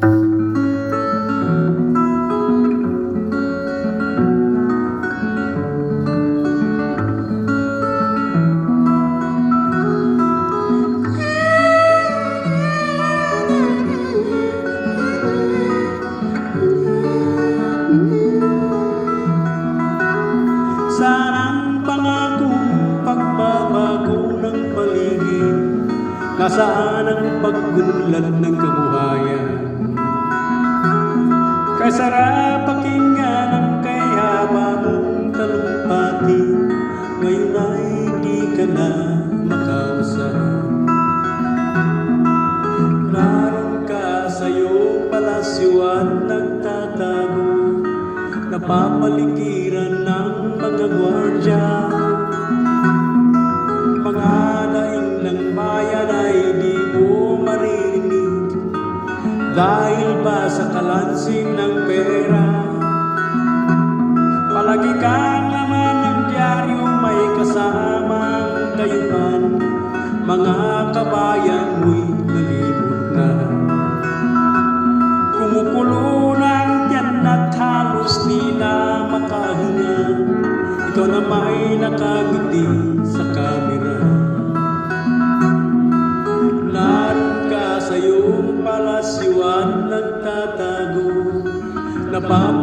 Sanang pangakong pagbabago ng paligid, nasaan ang paggunlad ng kabuhayan? Kay sarap pakinggan ang kayaba mong talumpati, ngayon ay di ka na makausap. Naroon ka sa iyong palasyo at nagtatago, napapaligiran ng mga gwardya. Mga daing ng bayan ay di mo marinig, dahil ba sa kalansing ng pera? Palagi kang laman ng dyaryo, may kasamang kayuhan, mga kabayan mo'y nalimot na. Kumukulo ng tiyan at halos di na makahinga, ikaw na may nakangiti sa kamera. Naroon ka sa iyong palasyo at nagtatago, napapaligiran